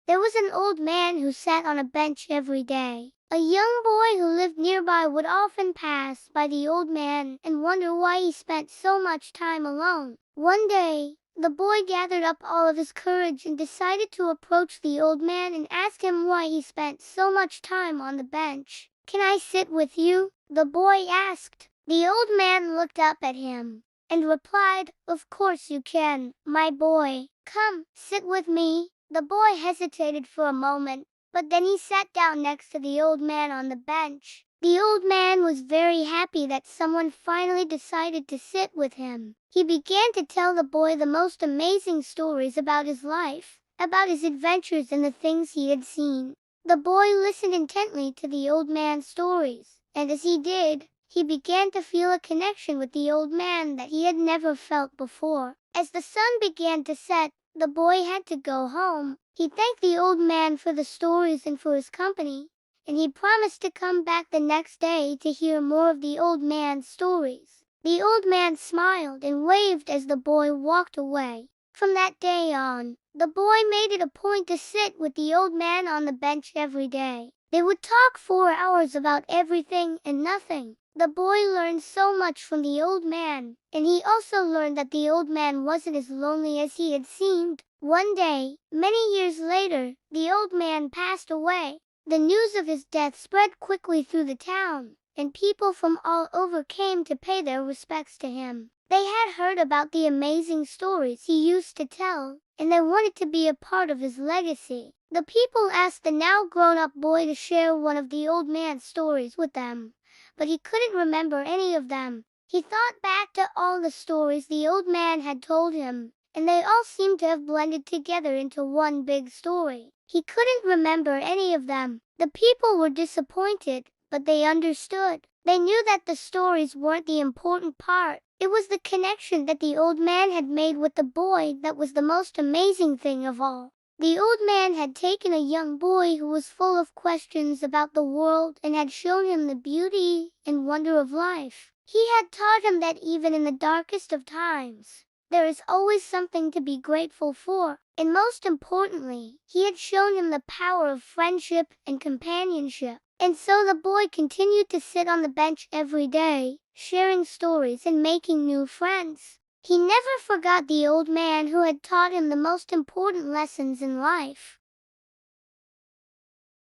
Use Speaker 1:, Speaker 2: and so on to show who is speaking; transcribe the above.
Speaker 1: There was an old man who sat on a bench every day. A young boy who lived nearby would often pass by the old man and wonder why he spent so much time alone. One day, the boy gathered up all of his courage and decided to approach the old man and ask him why he spent so much time on the bench. "Can I sit with you?" the boy asked. The old man looked up at him and replied, "Of course you can, my boy. Come, sit with me." The boy hesitated for a moment, but then he sat down next to the old man on the bench. The old man was very happy that someone finally decided to sit with him. He began to tell the boy the most amazing stories about his life, about his adventures and the things he had seen. The boy listened intently to the old man's stories, and as he did, he began to feel a connection with the old man that he had never felt before. As the sun began to set, the boy had to go home. He thanked the old man for the stories and for his company, and he promised to come back the next day to hear more of the old man's stories. The old man smiled and waved as the boy walked away. From that day on, the boy made it a point to sit with the old man on the bench every day. They would talk for hours about everything and nothing. The boy learned so much from the old man, and he also learned that the old man wasn't as lonely as he had seemed. One day, many years later, the old man passed away. The news of his death spread quickly through the town, and people from all over came to pay their respects to him. They had heard about the amazing stories he used to tell, and they wanted to be a part of his legacy. The people asked the now grown-up boy to share one of the old man's stories with them, but he couldn't remember any of them. He thought back to all the stories the old man had told him, and they all seemed to have blended together into one big story. He couldn't remember any of them. The people were disappointed, but they understood. They knew that the stories weren't the important part. It was the connection that the old man had made with the boy that was the most amazing thing of all. The old man had taken a young boy who was full of questions about the world and had shown him the beauty and wonder of life. He had taught him that even in the darkest of times, there is always something to be grateful for. And most importantly, he had shown him the power of friendship and companionship. And so the boy continued to sit on the bench every day, sharing stories and making new friends. He never forgot the old man who had taught him the most important lessons in life.